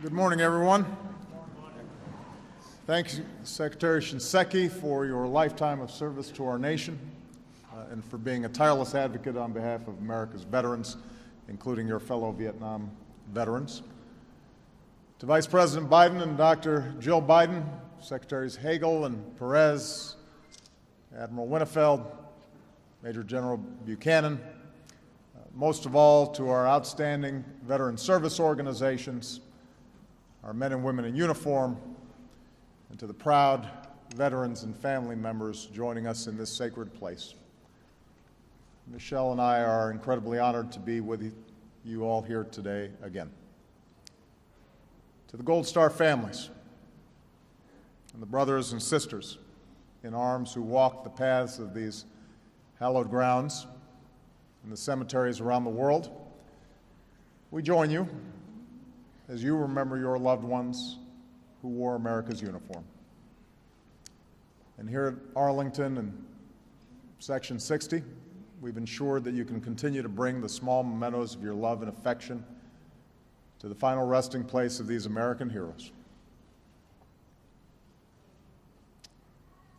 Good morning, everyone. Thank you, Secretary Shinseki, for your lifetime of service to our nation and for being a tireless advocate on behalf of America's veterans, including your fellow Vietnam veterans. To Vice President Biden and Dr. Jill Biden, Secretaries Hagel and Perez, Admiral Winnefeld, Major General Buchanan, most of all to our outstanding veteran service organizations, our men and women in uniform, and to the proud veterans and family members joining us in this sacred place. Michelle and I are incredibly honored to be with you all here today again. To the Gold Star families and the brothers and sisters in arms who walk the paths of these hallowed grounds in the cemeteries around the world, we join you as you remember your loved ones who wore America's uniform. And here at Arlington and Section 60, we've ensured that you can continue to bring the small mementos of your love and affection to the final resting place of these American heroes.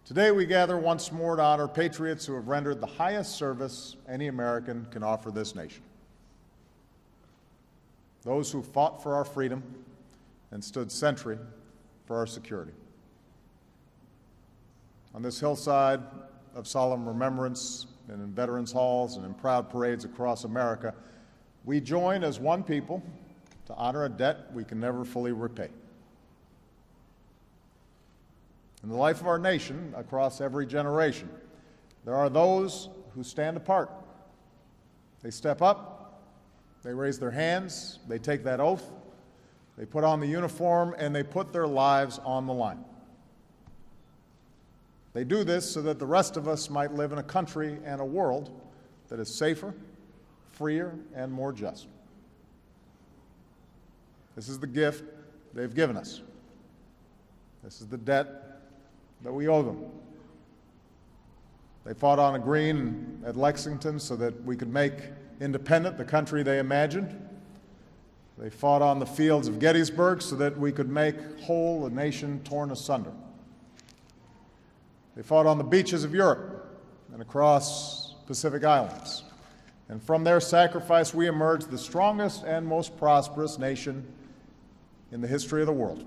Today we gather once more to honor patriots who have rendered the highest service any American can offer this nation. Those who fought for our freedom and stood sentry for our security. On this hillside of solemn remembrance and in veterans' halls and in proud parades across America, we join as one people to honor a debt we can never fully repay. In the life of our nation, across every generation, there are those who stand apart. They step up, they raise their hands, they take that oath, they put on the uniform, and they put their lives on the line. They do this so that the rest of us might live in a country and a world that is safer, freer, and more just. This is the gift they've given us. This is the debt that we owe them. They fought on a green at Lexington so that we could make independent the country they imagined. They fought on the fields of Gettysburg so that we could make whole a nation torn asunder. They fought on the beaches of Europe and across Pacific Islands. And from their sacrifice, we emerged the strongest and most prosperous nation in the history of the world.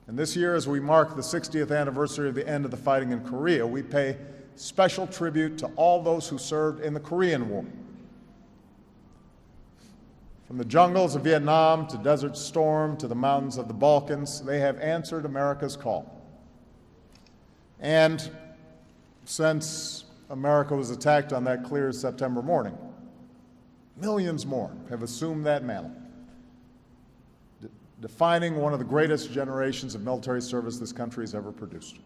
And this year, as we mark the 60th anniversary of the end of the fighting in Korea, we pay special tribute to all those who served in the Korean War. From the jungles of Vietnam to Desert Storm to the mountains of the Balkans, they have answered America's call. And since America was attacked on that clear September morning, millions more have assumed that mantle, defining one of the greatest generations of military service this country has ever produced.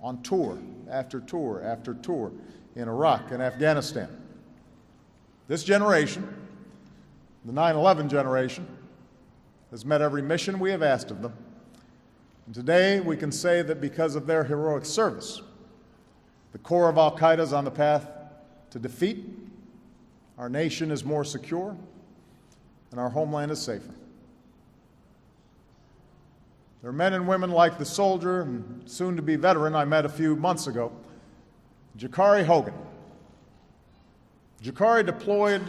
On tour after tour after tour in Iraq and Afghanistan. This generation, the 9/11 generation, has met every mission we have asked of them. And today we can say that because of their heroic service, the core of Al-Qaeda is on the path to defeat, our nation is more secure, and our homeland is safer. There are men and women like the soldier and soon-to-be veteran I met a few months ago, Jakari Hogan. Jakari deployed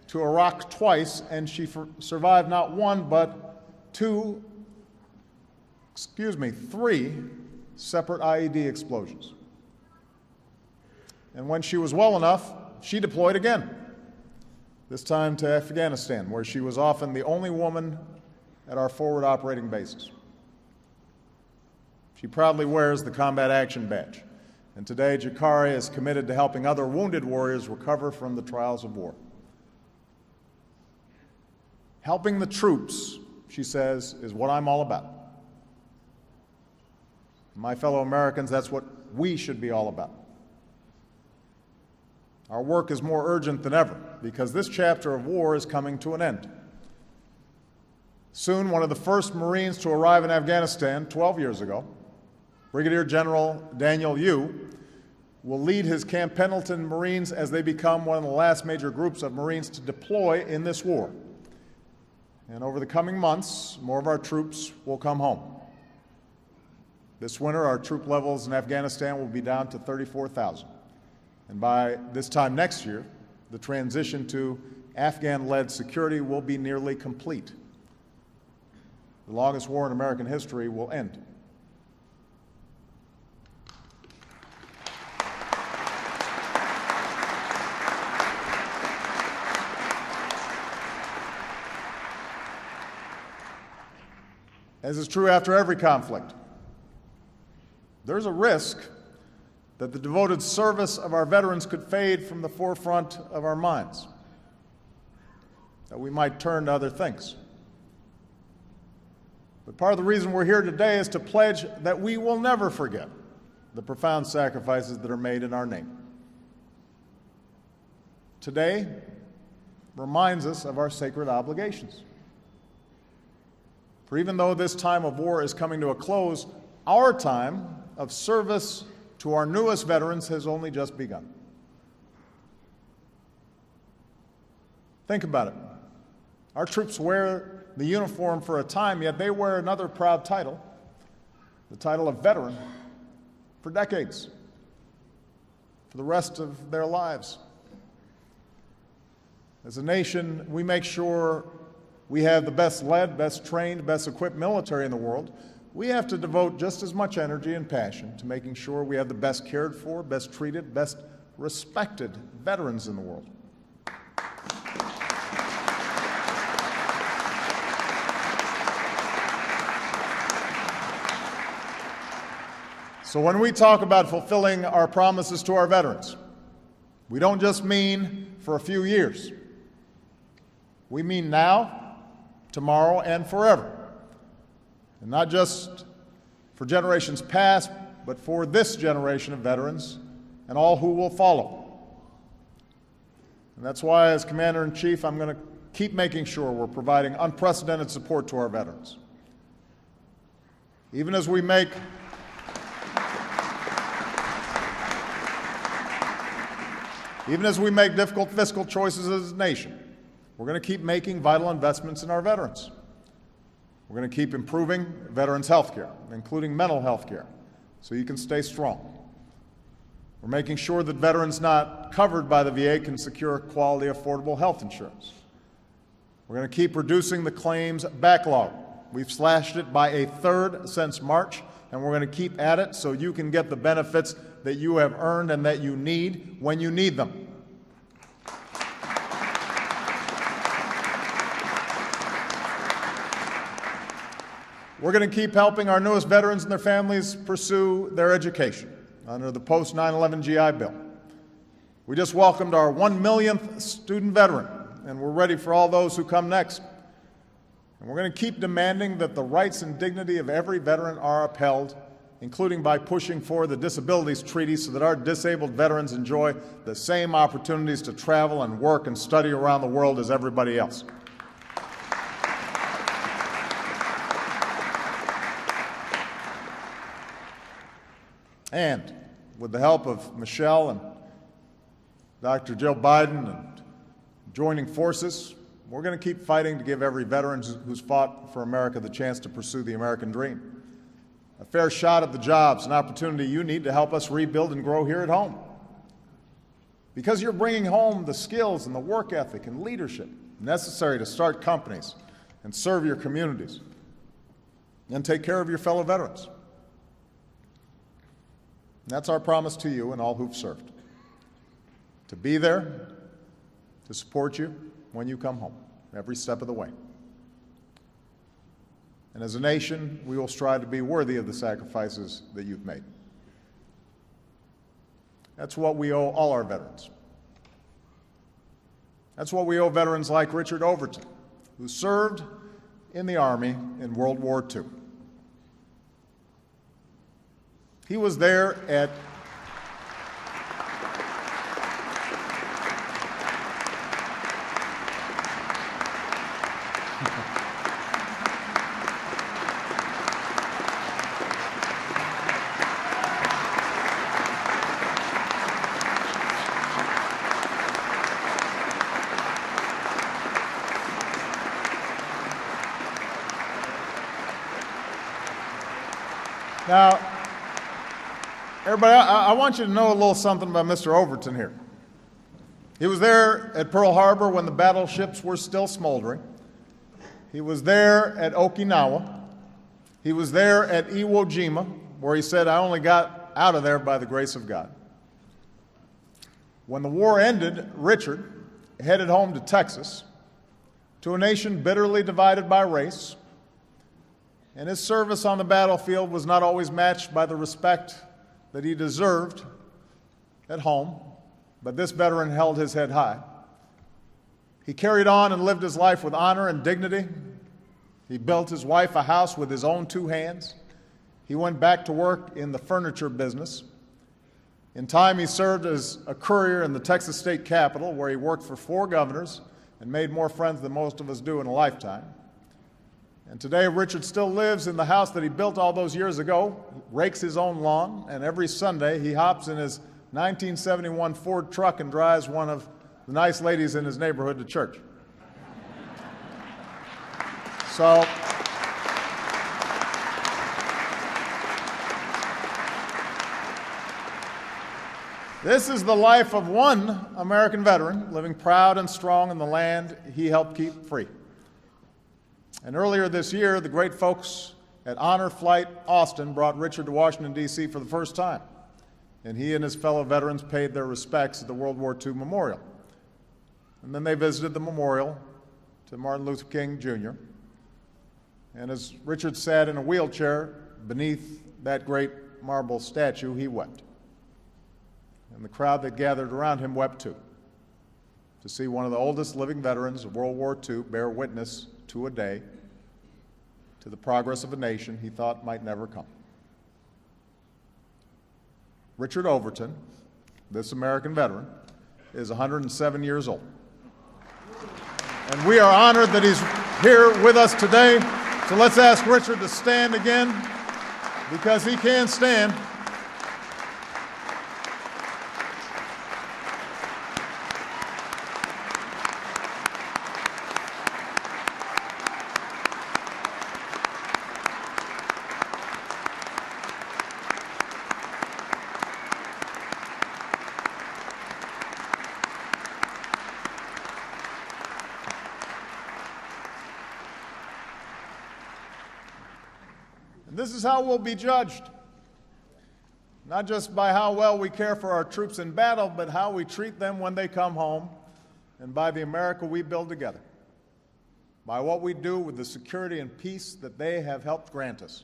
to Iraq twice, and she survived not one, but three separate IED explosions. And when she was well enough, she deployed again, this time to Afghanistan, where she was often the only woman at our forward operating bases. She proudly wears the Combat Action Badge, and today Jakari is committed to helping other wounded warriors recover from the trials of war. Helping the troops, she says, is what I'm all about. My fellow Americans, that's what we should be all about. Our work is more urgent than ever because this chapter of war is coming to an end. Soon, one of the first Marines to arrive in Afghanistan 12 years ago, Brigadier General Daniel Yu, will lead his Camp Pendleton Marines as they become one of the last major groups of Marines to deploy in this war. And over the coming months, more of our troops will come home. This winter, our troop levels in Afghanistan will be down to 34,000. And by this time next year, the transition to Afghan-led security will be nearly complete. The longest war in American history will end. As is true after every conflict, there's a risk that the devoted service of our veterans could fade from the forefront of our minds, that we might turn to other things. But part of the reason we're here today is to pledge that we will never forget the profound sacrifices that are made in our name. Today reminds us of our sacred obligations. For even though this time of war is coming to a close, our time of service to our newest veterans has only just begun. Think about it. Our troops wear the uniform for a time, yet they wear another proud title, the title of veteran, for decades, for the rest of their lives. As a nation, we make sure we have the best led, best trained, best equipped military in the world. We have to devote just as much energy and passion to making sure we have the best cared for, best treated, best respected veterans in the world. So when we talk about fulfilling our promises to our veterans, we don't just mean for a few years. We mean now, tomorrow, and forever. And not just for generations past, but for this generation of veterans and all who will follow. And that's why, as Commander-in-Chief, I'm going to keep making sure we're providing unprecedented support to our veterans. Even as we make difficult fiscal choices as a nation, we're going to keep making vital investments in our veterans. We're going to keep improving veterans' health care, including mental health care, so you can stay strong. We're making sure that veterans not covered by the VA can secure quality, affordable health insurance. We're going to keep reducing the claims backlog. We've slashed it by a third since March, and we're going to keep at it so you can get the benefits that you have earned and that you need when you need them. We're going to keep helping our newest veterans and their families pursue their education under the post-9/11 GI Bill. We just welcomed our 1 millionth student veteran, and we're ready for all those who come next. And we're going to keep demanding that the rights and dignity of every veteran are upheld, including by pushing for the Disabilities Treaty so that our disabled veterans enjoy the same opportunities to travel and work and study around the world as everybody else. And with the help of Michelle and Dr. Jill Biden and joining forces, we're going to keep fighting to give every veteran who's fought for America the chance to pursue the American dream, a fair shot at the jobs and opportunity you need to help us rebuild and grow here at home. Because you're bringing home the skills and the work ethic and leadership necessary to start companies and serve your communities and take care of your fellow veterans. That's our promise to you and all who've served, to be there, to support you when you come home, every step of the way. And as a nation, we will strive to be worthy of the sacrifices that you've made. That's what we owe all our veterans. That's what we owe veterans like Richard Overton, who served in the Army in World War II. He was there at Now, everybody, I want you to know a little something about Mr. Overton here. He was there at Pearl Harbor when the battleships were still smoldering. He was there at Okinawa. He was there at Iwo Jima, where he said, "I only got out of there by the grace of God." When the war ended, Richard headed home to Texas, to a nation bitterly divided by race, and his service on the battlefield was not always matched by the respect that he deserved at home, but this veteran held his head high. He carried on and lived his life with honor and dignity. He built his wife a house with his own two hands. He went back to work in the furniture business. In time, he served as a courier in the Texas state capitol, where he worked for 4 governors and made more friends than most of us do in a lifetime. And today, Richard still lives in the house that he built all those years ago, rakes his own lawn, and every Sunday he hops in his 1971 Ford truck and drives one of the nice ladies in his neighborhood to church. So, this is the life of one American veteran living proud and strong in the land he helped keep free. And earlier this year, the great folks at Honor Flight Austin brought Richard to Washington, D.C. for the first time. And he and his fellow veterans paid their respects at the World War II Memorial. And then they visited the memorial to Martin Luther King, Jr. And as Richard sat in a wheelchair beneath that great marble statue, he wept. And the crowd that gathered around him wept too, to see one of the oldest living veterans of World War II bear witness to a day, to the progress of a nation he thought might never come. Richard Overton, this American veteran, is 107 years old. And we are honored that he's here with us today. So let's ask Richard to stand again, because he can stand. This is how we'll be judged, not just by how well we care for our troops in battle, but how we treat them when they come home, and by the America we build together, by what we do with the security and peace that they have helped grant us,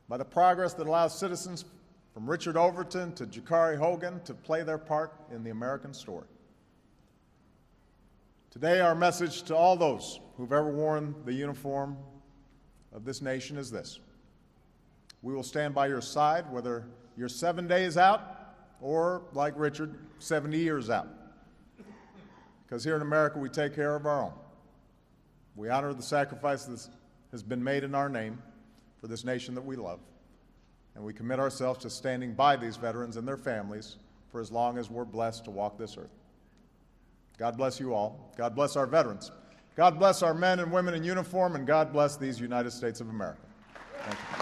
by the progress that allows citizens from Richard Overton to Jakari Hogan to play their part in the American story. Today, our message to all those who've ever worn the uniform of this nation is this: we will stand by your side, whether you're 7 days out or, like Richard, 70 years out. Because here in America, we take care of our own. We honor the sacrifice that has been made in our name for this nation that we love. And we commit ourselves to standing by these veterans and their families for as long as we're blessed to walk this earth. God bless you all. God bless our veterans. God bless our men and women in uniform, and God bless these United States of America. Thank you.